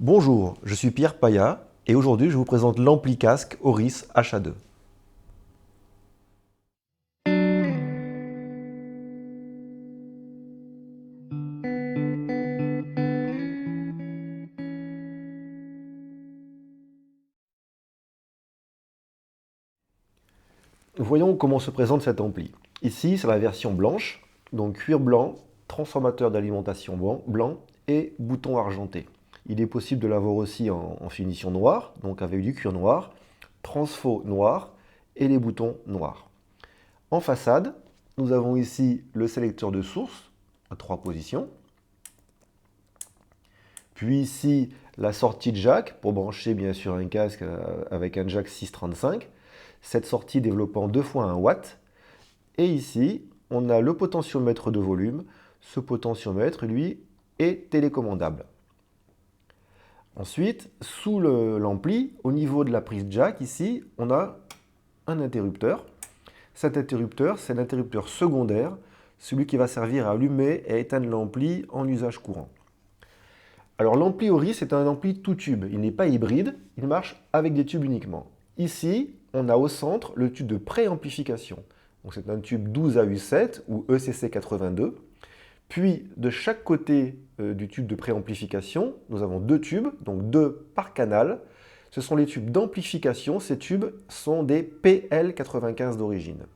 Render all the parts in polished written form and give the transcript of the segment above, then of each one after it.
Bonjour, je suis Pierre Paya et aujourd'hui je vous présente l'ampli casque Auris HA2. Voyons comment se présente cet ampli. Ici c'est la version blanche, donc cuir blanc, transformateur d'alimentation blanc et bouton argenté. Il est possible de l'avoir aussi en finition noire, donc avec du cuir noir, transfo noir et les boutons noirs. En façade, nous avons ici le sélecteur de source à 3 positions. Puis ici, la sortie de jack pour brancher bien sûr un casque avec un jack 635. Cette sortie développant 2 fois 1 watt. Et ici, on a le potentiomètre de volume. Ce potentiomètre, lui, est télécommandable. Ensuite, sous l'ampli, au niveau de la prise jack, ici, on a un interrupteur. Cet interrupteur, c'est l'interrupteur secondaire, celui qui va servir à allumer et à éteindre l'ampli en usage courant. Alors l'ampli Auris est un ampli tout tube, il n'est pas hybride, il marche avec des tubes uniquement. Ici, on a au centre le tube de préamplification. Donc c'est un tube 12AU7 ou ECC82. Puis de chaque côté du tube de préamplification, nous avons 2 tubes, donc 2 par canal. Ce sont les tubes d'amplification, ces tubes sont des PL95 d'origine.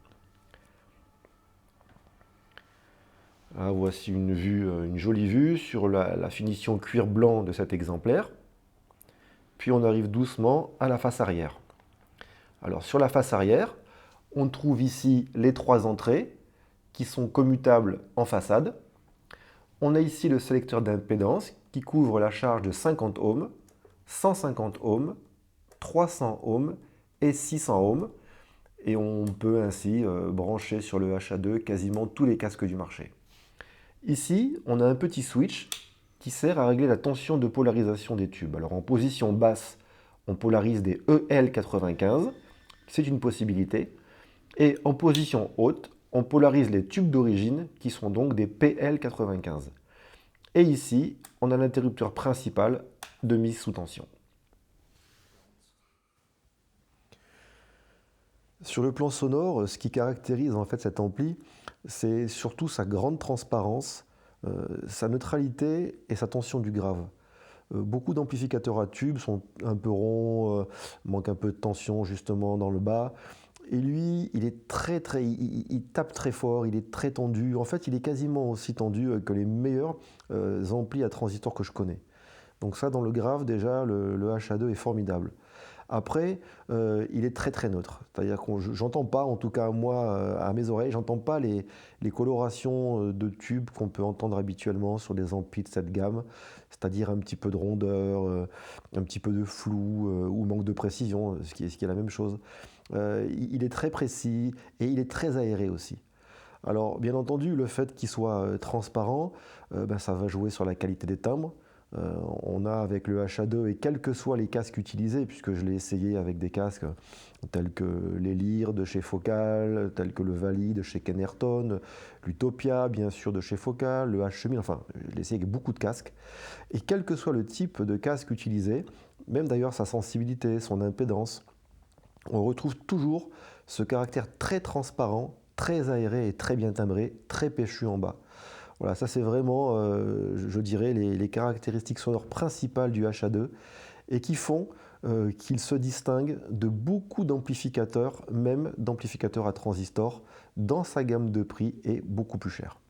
Ah, voici une jolie vue sur la finition cuir blanc de cet exemplaire. Puis on arrive doucement à la face arrière. Alors sur la face arrière, on trouve ici les 3 entrées qui sont commutables en façade. On a ici le sélecteur d'impédance qui couvre la charge de 50 ohms, 150 ohms, 300 ohms et 600 ohms. Et on peut ainsi brancher sur le HA2 quasiment tous les casques du marché. Ici, on a un petit switch qui sert à régler la tension de polarisation des tubes. Alors en position basse, on polarise des EL95, c'est une possibilité. Et en position haute, on polarise les tubes d'origine qui sont donc des PL95. Et ici, on a l'interrupteur principal de mise sous tension. Sur le plan sonore, ce qui caractérise en fait cet ampli, c'est surtout sa grande transparence, sa neutralité et sa tension du grave. Beaucoup d'amplificateurs à tubes sont un peu ronds, manquent un peu de tension justement dans le bas. Et lui, il est il tape très fort, il est très tendu. En fait, il est quasiment aussi tendu que les meilleurs amplis à transistor que je connais. Donc ça, dans le grave, déjà, le HA2 est formidable. Après, il est très neutre. C'est-à-dire que j'entends pas, en tout cas moi, à mes oreilles, j'entends pas les colorations de tubes qu'on peut entendre habituellement sur des amplis de cette gamme, c'est-à-dire un petit peu de rondeur, un petit peu de flou ou manque de précision, ce qui est la même chose. Il est très précis et il est très aéré aussi. Alors, bien entendu, le fait qu'il soit transparent, ça va jouer sur la qualité des timbres. On a avec le HA2 et quels que soient les casques utilisés, puisque je l'ai essayé avec des casques tels que les Lyre de chez Focal, tels que le Vali de chez Kenerton, l'Utopia bien sûr de chez Focal, le H1000, enfin je l'ai essayé avec beaucoup de casques. Et quel que soit le type de casque utilisé, même d'ailleurs sa sensibilité, son impédance, on retrouve toujours ce caractère très transparent, très aéré et très bien timbré, très péchu en bas. Voilà, ça c'est vraiment, je dirais, les caractéristiques sonores principales du HA2 et qui font qu'il se distingue de beaucoup d'amplificateurs, même d'amplificateurs à transistor, dans sa gamme de prix et beaucoup plus cher.